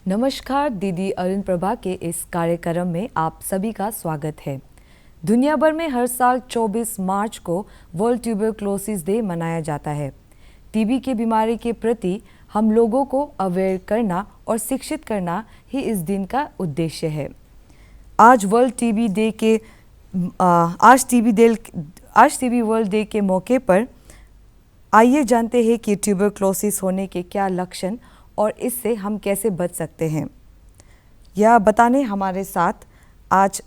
नमस्कार दीदी अरुण प्रभा के इस कार्यक्रम में आप सभी का स्वागत है। दुनिया भर में हर साल 24 मार्च को वर्ल्ड ट्यूबरक्लोसिस डे मनाया जाता है। टीबी की बीमारी के प्रति हम लोगों को अवेयर करना और शिक्षित करना ही इस दिन का उद्देश्य है। आज टीबी वर्ल्ड डे के मौके पर आइए जानते हैं कि ट्यूबरक्लोसिस होने के क्या लक्षण और इससे हम कैसे बच सकते हैं। यह बताने हमारे साथ आज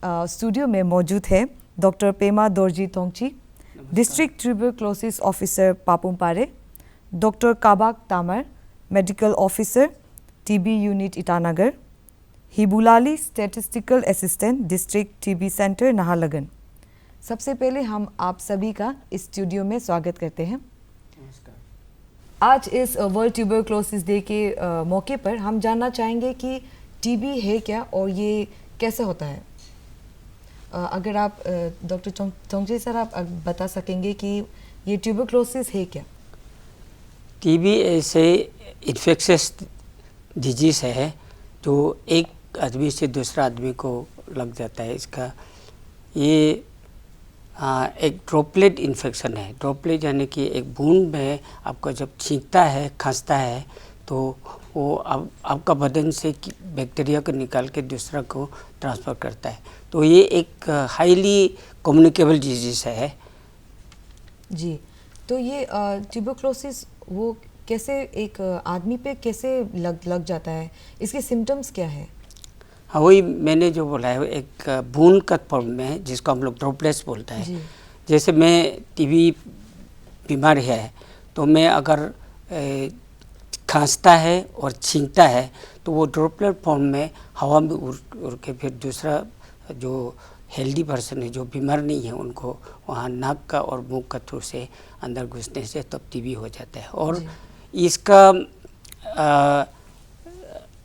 स्टूडियो में मौजूद है doctor Pema Dorji Tongchi, district tuberculosis officer Papum Pare, doctor Kabak Tamar, medical officer TB unit Itanagar, Hibulali statistical assistant district TB centre Naharlagun. सबसे पहले हम आप सभी का इस स्टूडियो में स्वागत करते हैं। आज इस वर्ल्ड ट्यूबरक्लोसिस डे के मौके पर हम जानना चाहेंगे कि टीबी है क्या और ये कैसे होता है। अगर आप डॉक्टर तोंगची सर आप बता सकेंगे कि ये ट्यूबरक्लोसिस है क्या। टीबी ऐसे इन्फेक्शियस डिजीज़ है जो एक आदमी से दूसरा आदमी को लग जाता है। इसका ये एक ड्रॉपलेट इन्फेक्शन है। ड्रॉपलेट यानी कि एक बूंद में आपका जब छींकता है, खांसता है तो वो आपका बदन से बैक्टीरिया को निकाल के दूसरा को ट्रांसफ़र करता है। तो ये एक हाईली कम्युनिकेबल डिजीज़ है। जी, तो ये ट्यूबरक्लोसिस वो कैसे एक आदमी पे कैसे लग जाता है, इसके सिम्टम्स क्या है। हाँ, वही मैंने जो बोला है एक बूंद का फॉर्म में है जिसको हम लोग ड्रॉपलेट्स बोलते हैं। जैसे मैं टीबी बीमार है तो मैं अगर खांसता है और छींकता है तो वो ड्रॉपलेट फॉर्म में हवा में उड़ के फिर दूसरा जो हेल्दी पर्सन है जो बीमार नहीं है उनको वहाँ नाक का और मुंह का थ्रू से अंदर घुसने से तब टीबी हो जाता है। और इसका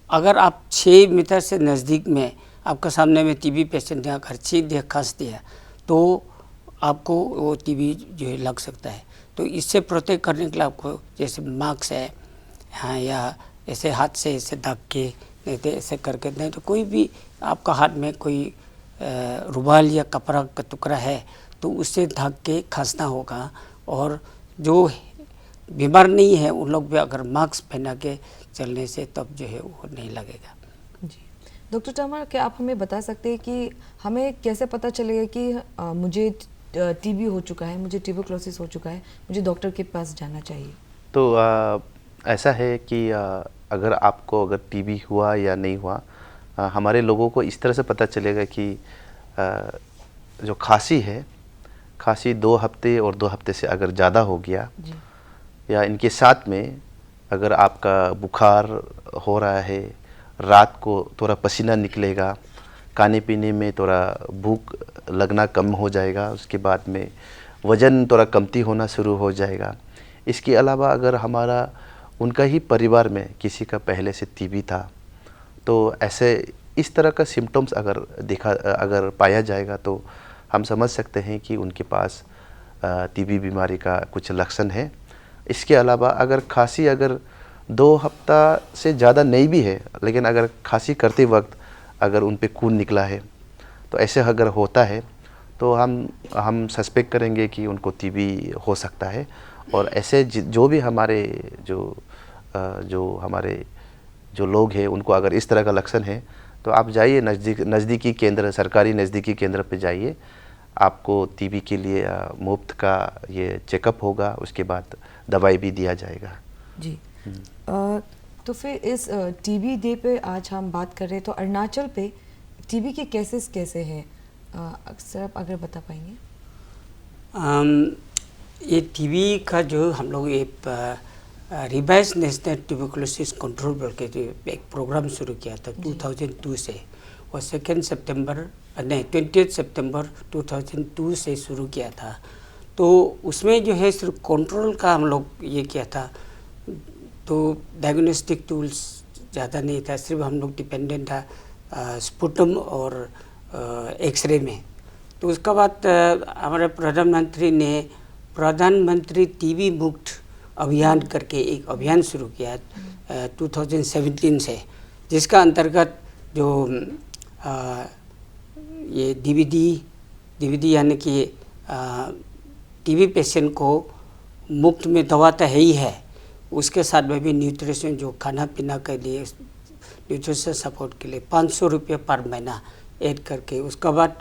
अगर आप 6 मीटर से नज़दीक में आपका सामने में टीबी पेशेंट है, अगर छींक दिया, खांस दिया तो आपको वो टीबी जो है लग सकता है। तो इससे प्रोटेक्ट करने के लिए आपको जैसे मास्क है, हाँ, या ऐसे हाथ से ऐसे ढक के, नहीं तो ऐसे करके, नहीं तो कोई भी आपका हाथ में कोई रुमाल या कपड़ा का टुकड़ा है तो उससे ढक के खांसना होगा। और जो बीमार नहीं है उन लोग भी अगर मास्क पहना के चलने से तब जो है वो नहीं लगेगा। जी, डॉक्टर तामर क्या आप हमें बता सकते हैं कि हमें कैसे पता चलेगा कि मुझे टीबी हो चुका है, मुझे ट्यूबरक्लोसिस हो चुका है, मुझे डॉक्टर के पास जाना चाहिए। तो ऐसा है कि अगर आपको अगर टीबी हुआ या नहीं हुआ, हमारे लोगों को इस तरह से पता चलेगा कि जो खांसी है, खांसी 2 हफ्ते और 2 हफ्ते से अगर ज़्यादा हो गया या इनके साथ में अगर आपका बुखार हो रहा है, रात को थोड़ा पसीना निकलेगा, खाने पीने में थोड़ा भूख लगना कम हो जाएगा, उसके बाद में वज़न थोड़ा कमती होना शुरू हो जाएगा। इसके अलावा अगर हमारा उनका ही परिवार में किसी का पहले से टीबी था तो ऐसे इस तरह का सिम्टम्स अगर पाया जाएगा तो हम समझ सकते हैं कि उनके पास टीबी बीमारी का कुछ लक्षण है। इसके अलावा अगर खांसी अगर 2 हफ्ता से ज़्यादा नहीं भी है, लेकिन अगर खांसी करते वक्त अगर उन पे खून निकला है तो ऐसे अगर होता है तो हम सस्पेक्ट करेंगे कि उनको टीबी हो सकता है। और ऐसे जो भी हमारे जो लोग हैं उनको अगर इस तरह का लक्षण है तो आप जाइए नज़दीकी केंद्र, सरकारी नज़दीकी केंद्र पे जाइए। आपको टीबी के लिए मुफ्त का ये चेकअप होगा, उसके बाद दवाई भी दिया जाएगा। जी। तो फिर इस टीबी डे पे आज हम बात कर रहे हैं तो अरुणाचल पे टीबी के केसेस कैसे हैं, सर आप अगर बता पाएंगे। ये टीबी का जो हम लोग ये रिवाइज नेशनल ट्यूबरक्लोसिस कंट्रोल बोल के जो एक प्रोग्राम शुरू किया था 2002 से, और 20 सितंबर 2002 से शुरू किया था। तो उसमें जो है सिर्फ कंट्रोल का हम लोग ये किया था, तो डायग्नोस्टिक टूल्स ज़्यादा नहीं था, सिर्फ हम लोग डिपेंडेंट था स्पुटम और एक्सरे में। तो उसके बाद हमारे प्रधानमंत्री ने प्रधानमंत्री टीबी मुक्त अभियान करके एक अभियान शुरू किया 2017 से। जिसका अंतर्गत जो ये डीवीडी यानी कि टीबी पेशेंट को मुफ्त में दवा तो है ही है, उसके साथ में भी न्यूट्रिशन जो खाना पीना के लिए न्यूट्रिशन सपोर्ट के लिए 500 रुपये पर महीना ऐड करके, उसके बाद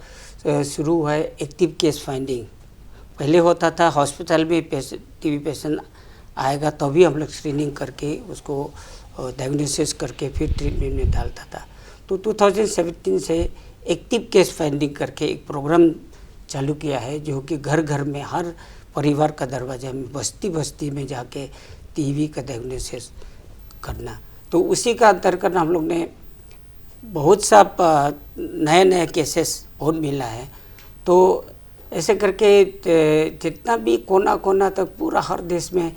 शुरू हुआ है एक्टिव केस फाइंडिंग। पहले होता था हॉस्पिटल में टीबी पेशेंट आएगा तो भी हम लोग स्क्रीनिंग करके उसको डायग्नोसिस करके फिर ट्रीटमेंट में डालता था। तो 2017 से एक्टिव केस फाइंडिंग करके एक प्रोग्राम चालू किया है, जो कि घर घर में हर परिवार का दरवाजा में बस्ती बस्ती में जाके टीबी का डायग्नोसिस करना। तो उसी का अंतर्गत हम लोग ने बहुत सा नए केसेस बहुत मिला है। तो ऐसे करके जितना भी कोना कोना तक पूरा हर देश में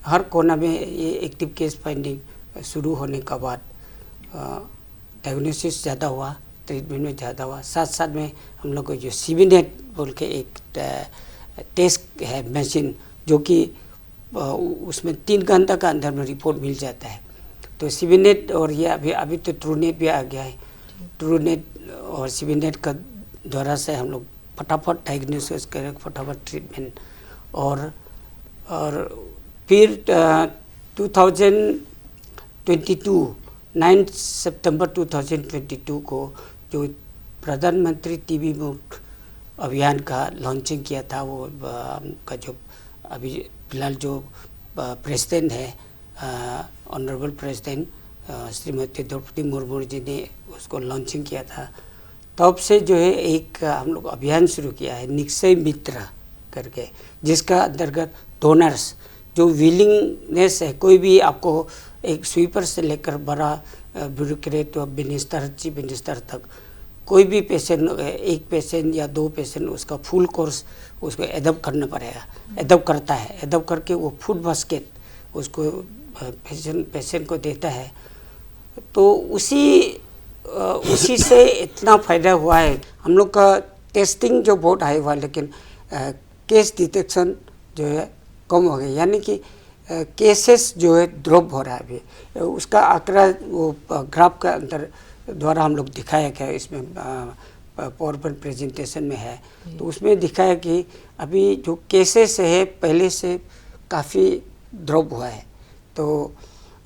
हर कोना में ये एक्टिव केस फाइंडिंग शुरू होने के बाद डायग्नोसिस ज़्यादा हुआ, ट्रीटमेंट में ज़्यादा हुआ। साथ साथ में हम लोग को जो सीबीनेट बोल के एक टेस्ट है मशीन, जो कि उसमें 3 घंटा का अंदर में रिपोर्ट मिल जाता है। तो सीबीनेट और ये अभी तो ट्रूनेट भी आ गया है। ट्रूनेट और सीबीनेट का द्वारा से हम लोग फटाफट डायग्नोसिस करें, फटाफट ट्रीटमेंट। और फिर 2022 9 सितंबर 2022 को जो प्रधानमंत्री टीबी मुक्त अभियान का लॉन्चिंग किया था, वो का जो अभी फिलहाल जो प्रेसिडेंट है, ऑनरेबल प्रेसिडेंट श्रीमती द्रौपदी मुर्मू जी ने उसको लॉन्चिंग किया था। तब से जो है एक हम लोग अभियान शुरू किया है निक्षय मित्र करके, जिसका अंतर्गत डोनर्स जो विलिंगनेस है, कोई भी आपको एक स्वीपर से लेकर बड़ा ब्यूरोक्रेट और मिनिस्टर, चीफ मिनिस्टर तक कोई भी पेशेंट, एक पेशेंट या 2 पेशेंट, उसका फुल कोर्स उसको एडप्ट करना पड़ेगा। एडप्ट करता है, एडप्ट करके वो फूड बास्केट उसको पेशेंट को देता है। तो उसी से इतना फ़ायदा हुआ है। हम लोग का टेस्टिंग जो बहुत हाई हुआ, लेकिन केस डिटेक्शन जो है कम हो गया, यानी कि केसेस जो है ड्रॉप हो रहा है अभी। उसका आंकड़ा वो ग्राफ का अंदर द्वारा हम लोग दिखाया गया, इसमें पावरपॉइंट प्रेजेंटेशन में है। तो उसमें दिखाया कि अभी जो केसेस है पहले से काफ़ी ड्रॉप हुआ है। तो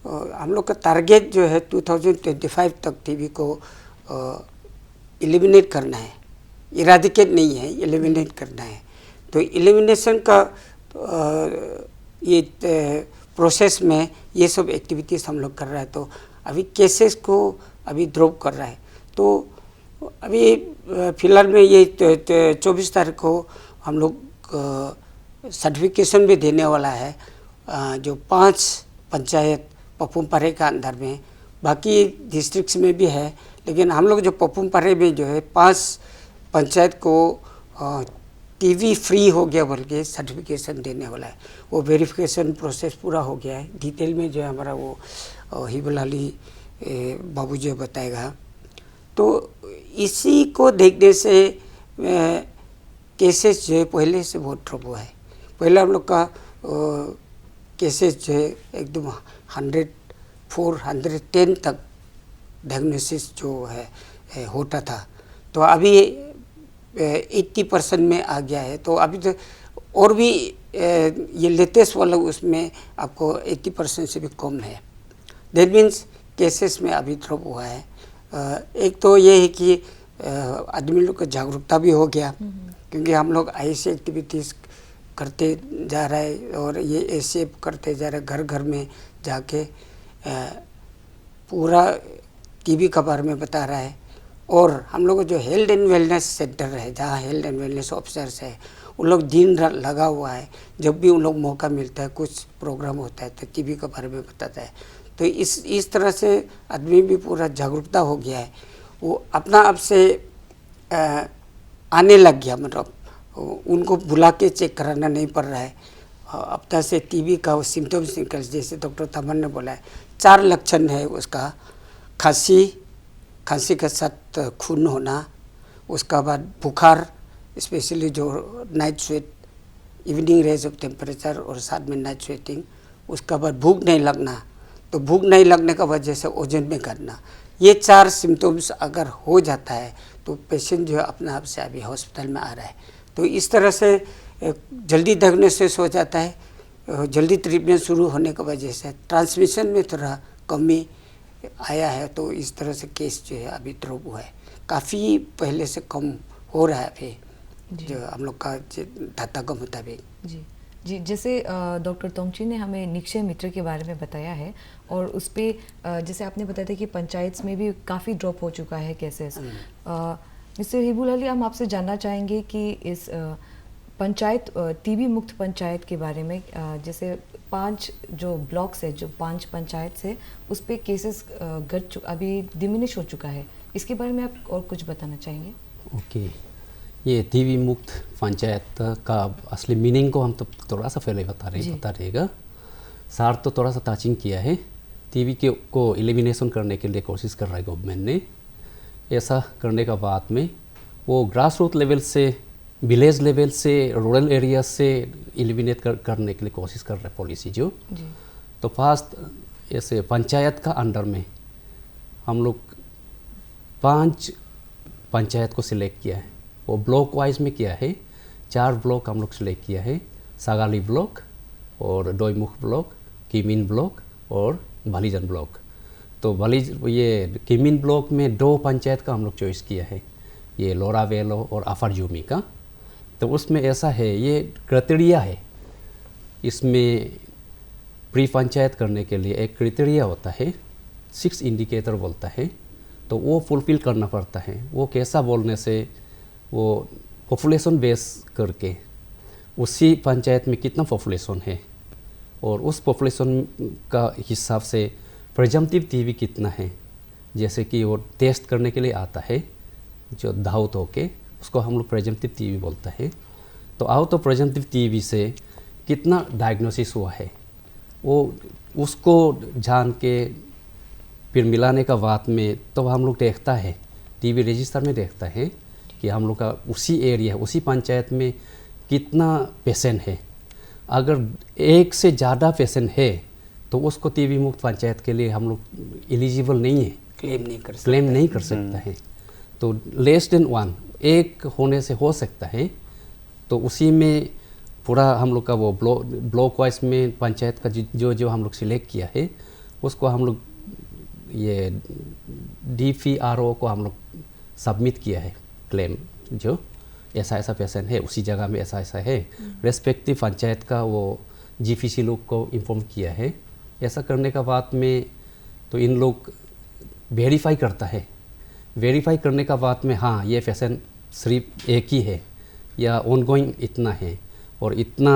हम लोग का टारगेट जो है 2025 तक टीबी को एलिमिनेट करना है, इराडिकेट नहीं है, एलिमिनेट करना है। तो एलिमिनेशन का ये प्रोसेस में ये सब एक्टिविटीज़ हम लोग कर रहा है। तो अभी केसेस को अभी ड्रॉप कर रहा है। तो अभी फिलहाल में ये 24 तारीख को हम लोग सर्टिफिकेशन भी देने वाला है, जो 5 पंचायत पपुमपारे का अंदर में, बाकी डिस्ट्रिक्ट्स में भी है, लेकिन हम लोग जो पपुमपारे में जो है 5 पंचायत को टीबी फ्री हो गया बोल के सर्टिफिकेशन देने वाला है। वो वेरिफिकेशन प्रोसेस पूरा हो गया है। डिटेल में जो है हमारा वो हिबलाली बाबूजी बताएगा। तो इसी को देखने से केसेस जो है पहले से बहुत ड्रॉप हुआ है। पहले हम लोग का केसेस जो है एकदम 104, 110 तक डायग्नोसिस जो है होता था। तो अभी 80% में आ गया है। तो अभी तो और भी ये लेटेस्ट वाला उसमें आपको 80% से भी कम है। दैट मीन्स केसेस में अभी ड्रॉप हुआ है। एक तो ये है कि आदमी लोग को जागरूकता भी हो गया, क्योंकि हम लोग ऐसी एक्टिविटीज़ करते जा रहे हैं और ये ऐसे करते जा रहे हैं, घर घर में जाके पूरा टीबी के बारे में बता रहा है। और हम लोग जो हेल्थ एंड वेलनेस सेंटर है, जहाँ हेल्थ एंड वेलनेस ऑफिसर्स है, उन लोग दिन रात लगा हुआ है। जब भी उन लोग मौका मिलता है, कुछ प्रोग्राम होता है, तो टीबी के बारे में बताता है। तो इस तरह से आदमी भी पूरा जागरूकता हो गया है। वो अपना आप से आने लग गया, मतलब उनको बुला के चेक कराना नहीं पड़ रहा है। अब तक से टीबी का वो सिम्टम्स निकल, जैसे डॉक्टर तमन ने बोला है 4 लक्षण है उसका। खांसी के साथ खून होना, उसका बाद बुखार, स्पेशली जो night sweat, evening raise of temperature और साथ में नाइट स्वेटिंग। उसका बाद भूख नहीं लगना, तो भूख नहीं लगने का वजह से ओजन में घटना। ये 4 सिम्टम्स अगर हो जाता है तो पेशेंट जो है अपने आप से अभी हॉस्पिटल में आ रहा है। तो इस तरह से जल्दी डायग्नोसिस हो जाता है। जल्दी ट्रीटमेंट शुरू होने की वजह से ट्रांसमिशन में थोड़ा कमी आया है। तो इस तरह से केस जो है अभी ड्रॉप हुआ है, काफ़ी पहले से कम हो रहा है अभी जो हम लोग का डाटा के मुताबिक। जी, जैसे डॉक्टर तोंगची ने हमें निक्षय मित्र के बारे में बताया है और उस पर जैसे आपने बताया था कि पंचायत में भी काफ़ी ड्रॉप हो चुका है केसेस। मिस्टर हिबुल अली, हम आपसे जानना चाहेंगे कि इस पंचायत टीबी मुक्त पंचायत के बारे में, जैसे 5 जो ब्लॉक्स है, जो 5 पंचायत से उस पर केसेस अभी डिमिनिश हो चुका है, इसके बारे में आप और कुछ बताना चाहेंगे? ओके, ये टीबी मुक्त पंचायत का असली मीनिंग को हम तो थोड़ा सा पहले बता रहेगा। सार तो थोड़ा सा टचिंग किया है। टीबी को एलिमिनेशन करने के लिए कोशिश कर रहा है गवर्नमेंट ने। ऐसा करने का बाद में वो ग्रास रूट लेवल से, विलेज लेवल से, रूरल एरिया से एलिमिनेट करने के लिए कोशिश कर रहा है पॉलिसी जो। तो फर्स्ट ऐसे पंचायत का अंडर में हम लोग 5 पंचायत को सिलेक्ट किया है। वो ब्लॉक वाइज में किया है। 4 ब्लॉक हम लोग सिलेक्ट किया है, सागाली ब्लॉक और डोईमुख ब्लॉक, किमिन ब्लॉक और भालीजन ब्लॉक। तो ये किमिन ब्लॉक में 2 पंचायत का हम लोग चॉइस किया है, ये लोरावेलो और अफरजूमी का। तो उसमें ऐसा है, ये क्राइटेरिया है, इसमें प्री पंचायत करने के लिए एक क्राइटेरिया होता है, 6 इंडिकेटर बोलता है। तो वो फुलफिल करना पड़ता है। वो कैसा बोलने से, वो पॉपुलेशन बेस करके उसी पंचायत में कितना पॉपुलेशन है और उस पॉपुलेशन का हिसाब से प्रिजम्पटिव टीबी कितना है, जैसे कि वो टेस्ट करने के लिए आता है जो दाउत होके, उसको हम लोग प्रिजम्पटिव टीबी बोलता है। तो आउट ऑफ प्रिजम्पटिव टीबी से कितना डायग्नोसिस हुआ है, वो उसको जान के फिर मिलाने का बाद में तो हम लोग देखता है, टीबी रजिस्टर में देखता है कि हम लोग का उसी एरिया, उसी पंचायत में कितना पेशेंट है। अगर 1 से ज़्यादा पेशेंट है तो उसको टीबी मुक्त पंचायत के लिए हम लोग एलिजिबल नहीं है, क्लेम नहीं कर सकता है। तो लेस देन 1, 1 होने से हो सकता है। तो उसी में पूरा हम लोग का वो ब्लॉक वाइज में पंचायत का जो हम लोग सिलेक्ट किया है, उसको हम लोग ये DPRO को हम लोग सबमिट किया है क्लेम, जो ऐसा पेशेंट है उसी जगह में ऐसा है। रेस्पेक्टिव पंचायत का वो GPC लोग को इन्फॉर्म किया है। ऐसा करने का बाद में तो इन लोग वेरीफाई करता है। वेरीफाई करने का बाद में हाँ, ये पेशेंट सिर्फ एक ही है या ऑनगोइंग इतना है और इतना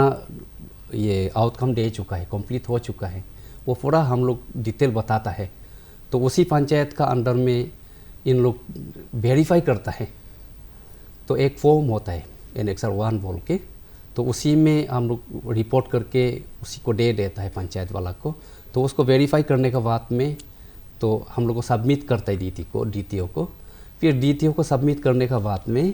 ये आउटकम दे चुका है, कंप्लीट हो चुका है, वो पूरा हम लोग डिटेल बताता है। तो उसी पंचायत का अंडर में इन लोग वेरीफाई करता है। तो एक फॉर्म होता है Annexure 1 बोल के, तो उसी में हम लोग रिपोर्ट करके उसी को दे देता है पंचायत वाला को। तो उसको वेरीफाई करने के बाद में तो हम लोग को सबमिट करता है DTO को। फिर DTO को सबमिट करने के बाद में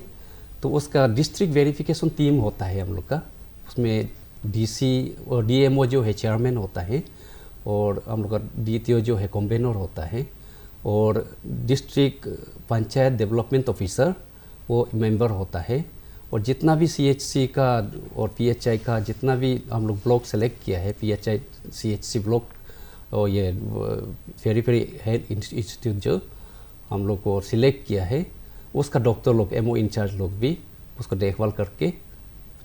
तो उसका डिस्ट्रिक्ट वेरिफिकेशन टीम होता है हम लोग का। उसमें DC और DMO जो है चेयरमैन होता है और हम लोग का DTO जो है कन्वेनर होता है और डिस्ट्रिक्ट पंचायत डेवलपमेंट ऑफिसर वो मेंबर होता है। और जितना भी CHC का और PHI का जितना भी हम लोग ब्लॉक सेलेक्ट किया है, PHI CHC ब्लॉक और ये वेरी हेल्थ इंस्टीट्यूट जो हम लोग को सिलेक्ट किया है, उसका डॉक्टर लोग, MO इंचार्ज लोग भी उसको देखभाल करके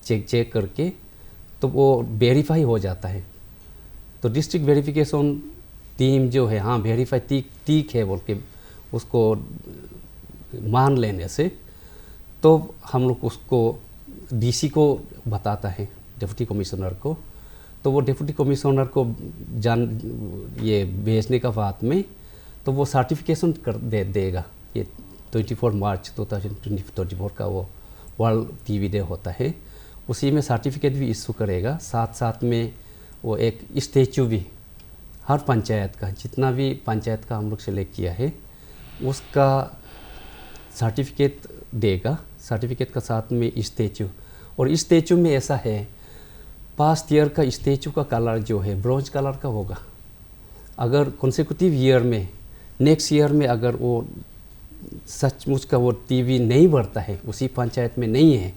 चेक करके तो वो वेरीफाई हो जाता है। तो डिस्ट्रिक्ट वेरिफिकेशन टीम जो है हाँ वेरीफाई ठीक है बोल के उसको मान लेने से तो हम लोग उसको DC को बताता है, डिप्टी कमिश्नर को। तो वो डिप्टी कमिश्नर को ये भेजने का बाद में तो वो सर्टिफिकेशन कर देगा। ये 24 मार्च 2024 का वो वर्ल्ड टीबी डे होता है, उसी में सर्टिफिकेट भी इशू करेगा। साथ में वो एक स्टैचू भी हर पंचायत का, जितना भी पंचायत का हम लोग सेलेक्ट किया है उसका सर्टिफिकेट देगा। सर्टिफिकेट का साथ में स्टैचू, और स्टैचू में ऐसा है पास्ट ईयर का स्टैचू का कलर जो है ब्रॉन्ज कलर का होगा। अगर कॉन्सेक्यूटिव ईयर में नेक्स्ट ईयर में अगर वो सचमुच का वो टीबी नहीं बढ़ता है, उसी पंचायत में नहीं है,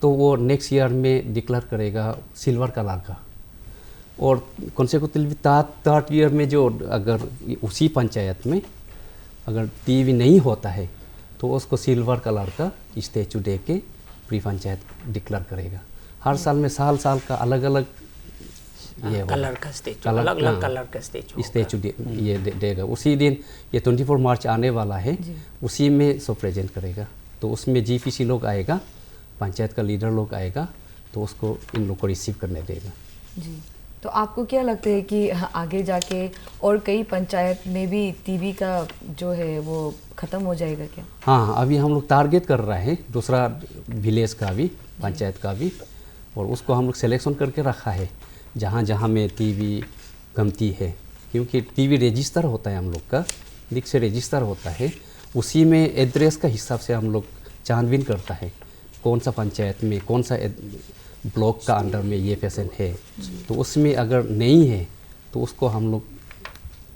तो वो नेक्स्ट ईयर में डिक्लेयर करेगा सिल्वर कलर का। और कॉन्सेक्यूटिवली थर्ड ईयर में जो अगर उसी पंचायत में अगर टीबी नहीं होता है तो उसको सिल्वर कलर का स्टैचू दे के प्री पंचायत डिक्लेयर करेगा। हर साल में साल का अलग अलग ये कलर का स्टैचू, अलग अलग कलर का स्टैचू ये देगा। उसी दिन ये 24 मार्च आने वाला है, उसी में सब प्रेजेंट करेगा। तो उसमें जीपीसी लोग आएगा, पंचायत का लीडर लोग आएगा, तो उसको इन लोग को रिसीव करने देगा। जी, तो आपको क्या लगता है कि आगे जाके और कई पंचायत में भी टीबी का जो है वो ख़त्म हो जाएगा क्या? हाँ, अभी हम लोग टारगेट कर रहे हैं दूसरा विलेज का भी, पंचायत का भी, और उसको हम लोग सिलेक्शन करके रखा है जहाँ जहाँ में टीबी कमती है। क्योंकि टीबी रजिस्टर होता है हम लोग का, लिख से रजिस्टर होता है, उसी में एड्रेस का हिसाब से हम लोग छानबीन करता है कौन सा पंचायत में कौन सा ब्लॉक का अंडर में ये पेशेंट है। तो उसमें अगर नहीं है तो उसको हम लोग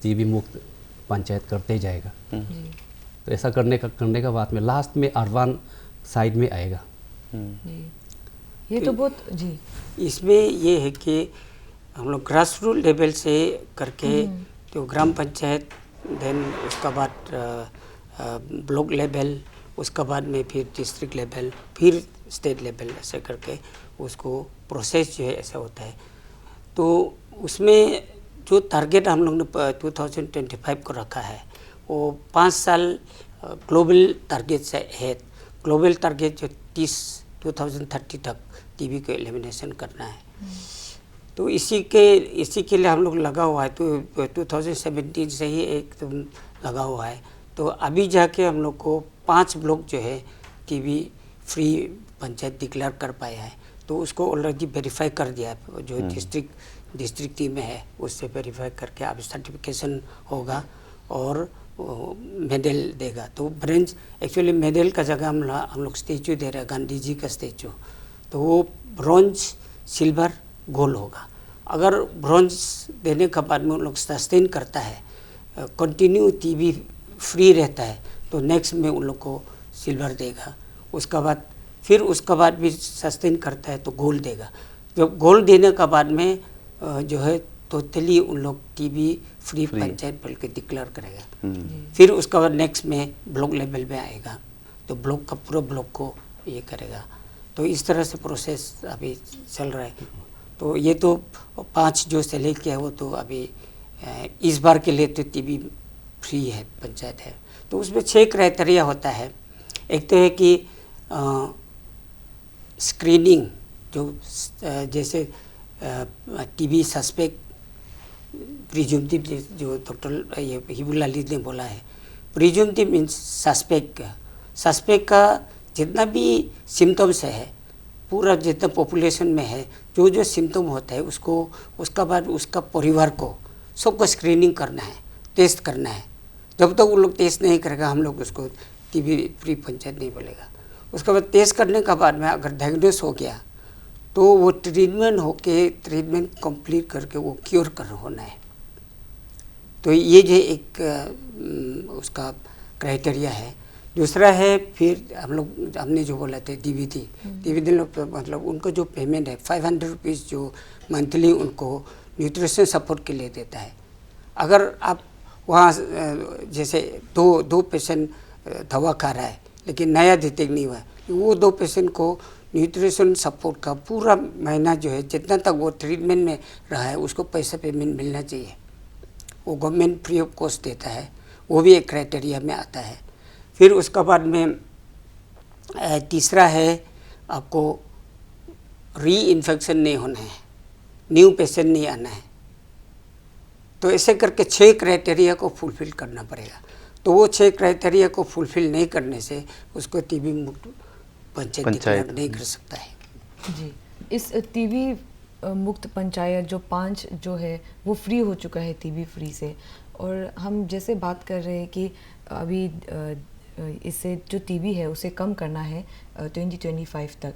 टीबी मुक्त पंचायत करते जाएगा। तो ऐसा करने का बाद में लास्ट में अर्बन साइड में आएगा। जी, ये तो बहुत जी। इसमें ये है कि हम लोग ग्रास रूट लेवल से करके तो ग्राम पंचायत, देन उसका बाद ब्लॉक लेवल, उसका बाद में फिर डिस्ट्रिक्ट लेवल, फिर स्टेट लेवल, ऐसे करके उसको प्रोसेस जो है ऐसा होता है। तो उसमें जो टारगेट हम लोग ने 2025 को रखा है वो 5 साल ग्लोबल टारगेट से है। ग्लोबल टारगेट जो 2030 तक टीबी को एलिमिनेशन करना है। तो इसी के लिए हम लोग लगा हुआ है। तो 2017 से ही एकदम लगा हुआ है। तो अभी जाके हम लोग को 5 ब्लॉक जो है टीबी फ्री पंचायत डिक्लेयर कर पाया है। तो उसको ऑलरेडी वेरीफाई कर दिया है, जो डिस्ट्रिक्ट टीम में है उससे वेरीफाई करके अब सर्टिफिकेशन होगा और मेडल देगा। तो ब्रॉन्ज, एक्चुअली मेडल का जगह हम लोग स्टैचू दे रहे हैं, गांधी जी का स्टैचू। तो वो ब्रॉन्ज, सिल्वर, गोल्ड होगा। अगर ब्रॉन्ज देने के बाद में उन लोग सस्टेन करता है, कंटिन्यू टीबी फ्री रहता है, तो नेक्स्ट में उन लोग को सिल्वर देगा। उसका बाद भी सस्टेन करता है तो गोल्ड देगा। जब गोल्ड देने के बाद में जो है टोटली उन लोग टीबी फ्री पंचायत बोल के डिक्लेयर करेगा। फिर उसका बाद नेक्स्ट में ब्लॉक लेवल में आएगा, तो ब्लॉक का पूरा ब्लॉक को ये करेगा। तो इस तरह से प्रोसेस अभी चल रहा है। तो ये तो 5 जो सेलेक्ट किया है वो तो अभी इस बार के लिए तो टीबी फ्री है पंचायत है। तो उसमें 6 क्राइटेरिया होता है। एक तो है कि स्क्रीनिंग, जो जैसे टीबी सस्पेक्ट, प्रिज्यूमटिव, जो डॉक्टर ये हिबुल्ला अली ने बोला है, प्रिज्यूमटिव मीन्स सस्पेक्ट का जितना भी सिम्टम्स है, पूरा जितना पॉपुलेशन में है, जो सिम्टम होता है उसको, उसका बाद उसका परिवार को सबको स्क्रीनिंग करना है, टेस्ट करना है। जब तक वो लोग टेस्ट नहीं करेगा हम लोग उसको टीबी फ्री पंचायत नहीं बोलेगा। उसके बाद टेस्ट करने के बाद में अगर डायग्नोस हो गया तो वो ट्रीटमेंट कंप्लीट करके वो क्योर होना है। तो ये जो एक उसका क्राइटेरिया है। दूसरा है फिर हमने जो बोला था डीवीडी लोग, मतलब उनको जो पेमेंट है 500 रुपीज़ जो मंथली उनको न्यूट्रिशन सपोर्ट के लिए देता है। अगर आप वहाँ जैसे दो पेशेंट दवा खा रहा है लेकिन नया डिटेक्ट नहीं हुआ है, वो 2 पेशेंट को न्यूट्रिशन सपोर्ट का पूरा महीना जो है जितना तक वो ट्रीटमेंट में रहा है उसको पैसा पेमेंट मिलना चाहिए। वो गवर्नमेंट फ्री ऑफ कॉस्ट देता है, वो भी एक क्राइटेरिया में आता है। फिर उसके बाद में तीसरा है आपको री इन्फेक्शन नहीं होना है, न्यू पेशेंट नहीं आना है। तो ऐसे करके 6 क्राइटेरिया को फुलफिल करना पड़ेगा। तो वो 6 क्राइटेरिया को फुलफिल नहीं करने से उसको टीबी मुक्त पंचायत नहीं कर सकता है। जी, इस टीबी मुक्त पंचायत जो 5 जो है वो फ्री हो चुका है टीबी फ्री से। और हम जैसे बात कर रहे हैं कि अभी इससे जो टीबी है उसे कम करना है 2025 तक।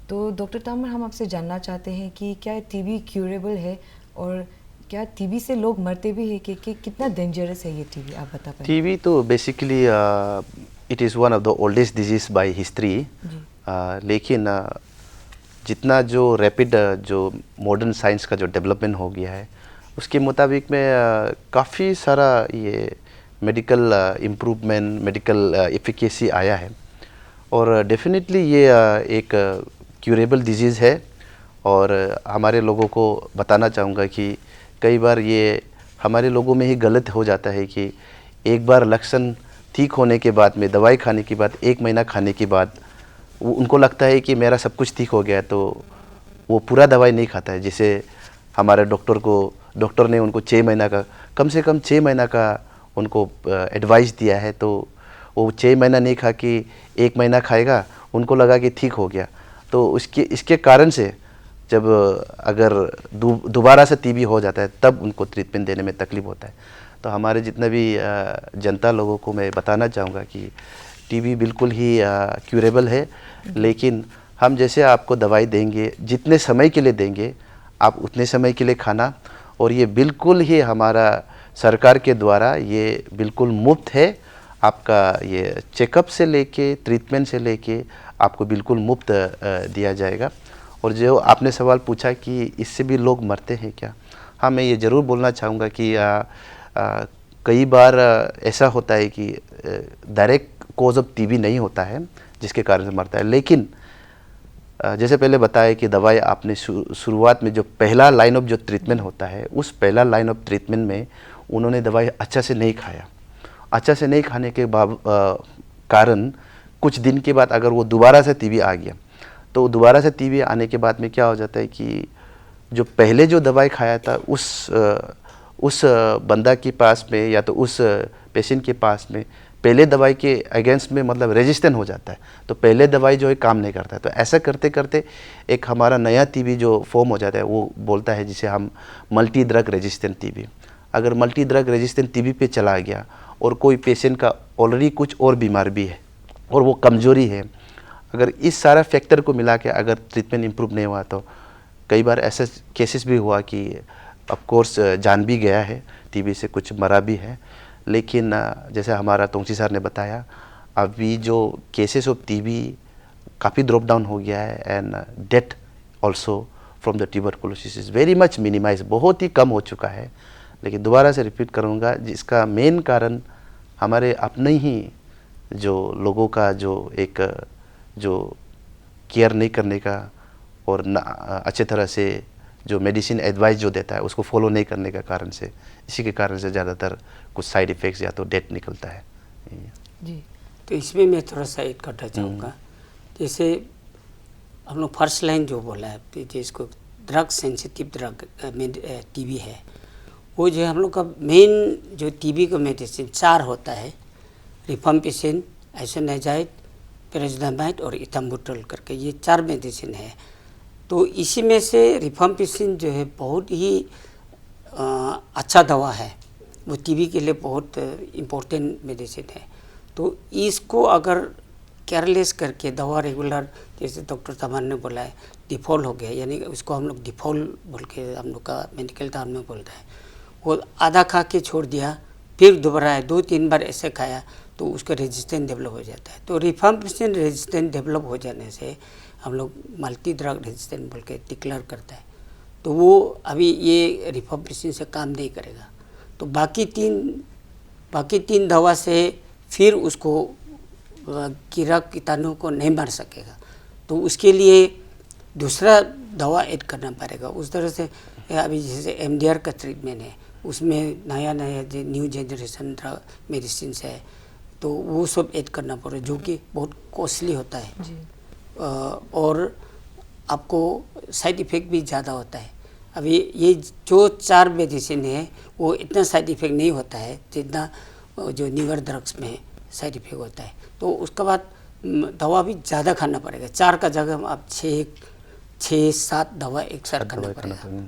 तो डॉक्टर तामर, हम आपसे जानना चाहते हैं कि क्या टीबी क्यूरेबल है और क्या टीबी से लोग मरते भी हैं कि कितना डेंजरस है ये टीबी, आप बता पाएंगे? टीबी तो basically it is one of the oldest disease by history, लेकिन जितना जो रैपिड जो मॉडर्न साइंस का जो डेवलपमेंट हो गया है उसके मुताबिक में काफ़ी सारा ये मेडिकल इम्प्रूवमेंट, मेडिकल एफिकेसी आया है और डेफिनेटली ये एक क्यूरेबल डिजीज़ है। और हमारे लोगों को बताना चाहूँगा कि कई बार ये हमारे लोगों में ही गलत हो जाता है कि एक बार लक्षण ठीक होने के बाद में दवाई खाने के बाद 1 महीना खाने के बाद उनको लगता है कि मेरा सब कुछ ठीक हो गया, तो वो पूरा दवाई नहीं खाता है। जैसे हमारे डॉक्टर ने उनको 6 महीना का, कम से कम 6 महीना का उनको एडवाइस दिया है, तो वो 6 महीना नहीं खा कि 1 महीना खाएगा, उनको लगा कि ठीक हो गया। तो इसके कारण से जब अगर दोबारा से टीबी हो जाता है तब उनको ट्रीटमेंट देने में तकलीफ होता है। तो हमारे जितने भी जनता लोगों को मैं बताना चाहूँगा कि टीबी बिल्कुल ही क्यूरेबल है, लेकिन हम जैसे आपको दवाई देंगे, जितने समय के लिए देंगे आप उतने समय के लिए खाना, और ये बिल्कुल ही हमारा सरकार के द्वारा ये बिल्कुल मुफ्त है। आपका ये चेकअप से लेके ट्रीटमेंट से लेके आपको बिल्कुल मुफ्त दिया जाएगा। और जो आपने सवाल पूछा कि इससे भी लोग मरते हैं क्या, हाँ मैं ये ज़रूर बोलना चाहूँगा कि कई बार ऐसा होता है कि डायरेक्ट कॉज ऑफ टीबी नहीं होता है जिसके कारण से मरता है, लेकिन जैसे पहले बताया कि दवाई आपने शुरुआत में जो पहला लाइन ऑफ जो ट्रीटमेंट होता है, उस पहला लाइन ऑफ ट्रीटमेंट में उन्होंने दवाई अच्छा से नहीं खाया। अच्छा से नहीं खाने के कारण कुछ दिन के बाद अगर वो दोबारा से टीबी आ गया, तो दोबारा से टीबी आने के बाद में क्या हो जाता है कि जो पहले जो दवाई खाया था उस बंदा के पास में या तो उस पेशेंट के पास में पहले दवाई के अगेंस्ट में मतलब रेजिस्टेंट हो जाता है, तो पहले दवाई जो है काम नहीं करता है। तो ऐसा करते करते एक हमारा नया टीबी जो फॉर्म हो जाता है वो बोलता है जिसे हम मल्टी ड्रग रेजिस्टेंट टीबी। अगर मल्टी ड्रग रेजिस्टेंट टीबी पे चला गया और कोई पेशेंट का ऑलरेडी कुछ और बीमार भी है और वो कमजोरी है, अगर इस सारा फैक्टर को मिला के अगर ट्रीटमेंट इम्प्रूव नहीं हुआ तो कई बार ऐसे केसेस भी हुआ कि ऑफ कोर्स जान भी गया है, टीबी से कुछ मरा भी है। लेकिन जैसे हमारा तोंगची सर ने बताया, अभी जो केसेस ऑफ टीबी काफ़ी ड्रॉप डाउन हो गया है and death also from the tuberculosis is very much minimise, बहुत ही कम हो चुका है। लेकिन दोबारा से रिपीट करूँगा, जिसका मेन कारण हमारे अपने ही जो लोगों का जो केयर नहीं करने का और अच्छे तरह से जो मेडिसिन एडवाइस जो देता है उसको फॉलो नहीं करने का कारण से, इसी के कारण से ज़्यादातर कुछ साइड इफ़ेक्ट्स या तो डेथ निकलता है जी। तो इसमें मैं थोड़ा सा ऐड करना चाहूँगा। जैसे हम लोग फर्स्ट लाइन जो बोला है, जिसको ड्रग सेंसिटिव ड्रग टीबी है, वो जो हम लोग का मेन जो टीबी का मेडिसिन 4 होता है, रिफाम्पिसिन, आइसोनाइजाइड, पेरोजोनामाइड और इथाम्बुटोल करके, ये 4 मेडिसिन है। तो इसी में से रिफाम्पिसिन जो है बहुत ही अच्छा दवा है, वो टीबी के लिए बहुत इम्पोर्टेंट मेडिसिन है। तो इसको अगर केयरलेस करके दवा रेगुलर, जैसे डॉक्टर तमान ने बोला है डिफॉल्ट हो गया, यानी उसको हम लोग डिफॉल्ट बोल के हम लोग का मेडिकल टर्म में बोलता है, वो आधा खा के छोड़ दिया, फिर दोबारा 2-3 बार ऐसे खाया तो उसका रेजिस्टेंस डेवलप हो जाता है। तो रिफाम्पिसिन रेजिस्टेंस डेवलप हो जाने से हम लोग मल्टी ड्रग रेजिस्टेंट बोल के डिक्लेयर करता है। तो वो अभी ये रिफाम्पिसिन से काम नहीं करेगा, तो बाकी तीन दवा से फिर उसको कीड़ा कीटाणु को नहीं मार सकेगा, तो उसके लिए दूसरा दवा ऐड करना पड़ेगा। उस तरह से अभी जैसे MDR का ट्रीटमेंट है, उसमें नया न्यू जनरेशन ड्रग मेडिसिन है, तो वो सब ऐड करना पड़े, जो कि बहुत कॉस्टली होता है जी। और आपको साइड इफ़ेक्ट भी ज़्यादा होता है। अभी ये जो 4 मेडिसिन है वो इतना साइड इफ़ेक्ट नहीं होता है जितना जो न्यूअर ड्रग्स में साइड इफ़ेक्ट होता है। तो उसके बाद दवा भी ज़्यादा खाना पड़ेगा, 4 का जगह आप 6-7 दवा एक साथ खाना पड़ेगा।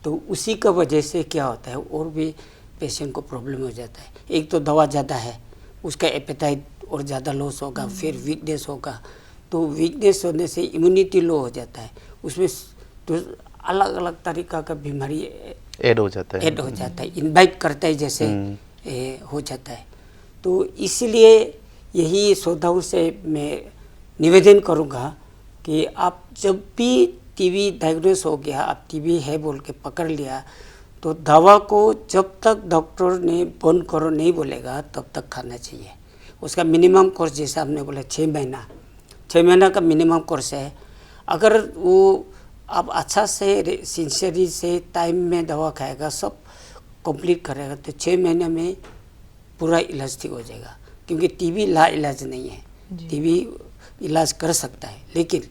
तो उसी का वजह से क्या होता है, और भी पेशेंट को प्रॉब्लम हो जाता है। एक तो दवा ज़्यादा है, उसका एपेटाइट और ज़्यादा लॉस होगा, फिर वीकनेस होगा, तो वीकनेस होने से इम्यूनिटी लो हो जाता है, उसमें तो अलग अलग तरीक़ा का बीमारी ऐड हो जाता है। ऐड हो जाता है, इनवाइट करता है जैसे हो जाता है। तो इसलिए यही श्रोताओं से मैं निवेदन करूँगा कि आप जब भी टीबी डायग्नोस हो गया, आप टीबी है बोल के पकड़ लिया, तो दवा को जब तक डॉक्टर ने बंद करो नहीं बोलेगा तब तक खाना चाहिए। उसका मिनिमम कोर्स जैसा हमने बोला 6 महीना, 6 महीना का मिनिमम कोर्स है। अगर वो आप अच्छा से सिंसियरिटी से टाइम में दवा खाएगा, सब कंप्लीट करेगा, तो 6 महीने में पूरा इलाज ठीक हो जाएगा। क्योंकि टीबी ला इलाज नहीं है, टीबी इलाज कर सकता है, लेकिन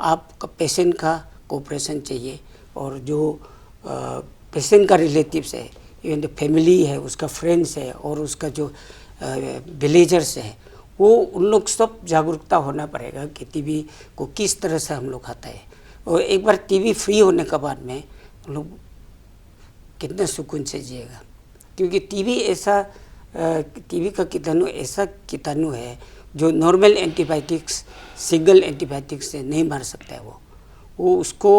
आपका पेशेंट का कोऑपरेशन चाहिए। और जो पेशेंट का रिलेटिव्स है, इवन फैमिली है, उसका फ्रेंड्स है और उसका जो विलेजर्स है, वो उन लोग सब जागरूकता होना पड़ेगा कि टीबी को किस तरह से हम लोग खाता है। और एक बार टीबी फ्री होने के बाद में हम लोग कितने सुकून से जिएगा। क्योंकि टीबी ऐसा टीबी का कीटाणु ऐसा कीटाणु है जो नॉर्मल एंटीबायोटिक्स, सिंगल एंटीबायोटिक्स से नहीं मार सकता है। वो उसको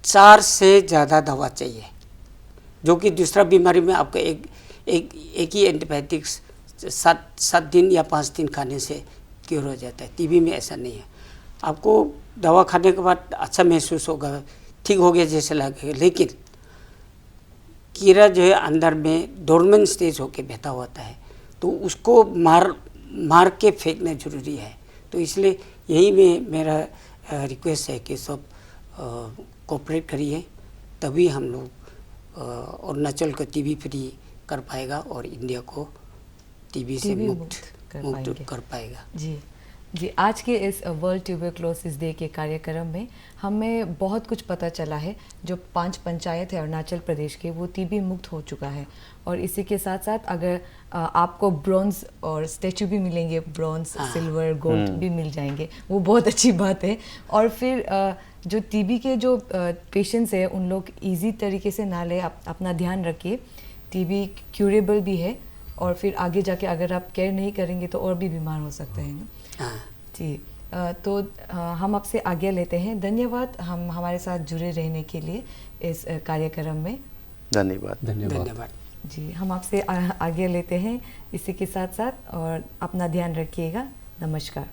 4 से ज़्यादा दवा चाहिए, जो कि दूसरा बीमारी में आपका एक ही एंटीबायोटिक्स 7 दिन या 5 दिन खाने से क्योर हो जाता है। टीबी में ऐसा नहीं है। आपको दवा खाने के बाद अच्छा महसूस होगा, ठीक हो गया जैसे लगेगा, लेकिन कीड़ा जो है अंदर में डोर्मेंट स्टेज होके बैठा होता है, तो उसको मार के फेंकना जरूरी है। तो इसलिए यही में मेरा रिक्वेस्ट है कि सब कोऑपरेट करिए, तभी हम लोग अरुणाचल को टीबी फ्री कर पाएगा और इंडिया को टीबी से मुक्त कर पाएगा। जी, आज के इस वर्ल्ड ट्यूबरक्लोसिस डे के कार्यक्रम में हमें बहुत कुछ पता चला है। जो 5 पंचायत है अरुणाचल प्रदेश के, वो टीबी मुक्त हो चुका है। और इसी के साथ साथ अगर आपको ब्रॉन्ज और स्टैचू भी मिलेंगे, ब्रॉन्ज, सिल्वर, गोल्ड भी मिल जाएंगे, वो बहुत अच्छी बात है। और फिर जो टीबी के जो पेशेंट्स हैं, उन लोग इजी तरीके से ना ले, अपना ध्यान रखिए। टीबी क्यूरेबल भी है, और फिर आगे जाके अगर आप केयर नहीं करेंगे तो और भी बीमार हो सकते हैं ना। जी, तो हम आपसे आज्ञा लेते हैं। धन्यवाद हमारे साथ जुड़े रहने के लिए इस कार्यक्रम में। धन्यवाद। जी, हम आपसे आज्ञा लेते हैं इसी के साथ साथ, और अपना ध्यान रखिएगा। नमस्कार।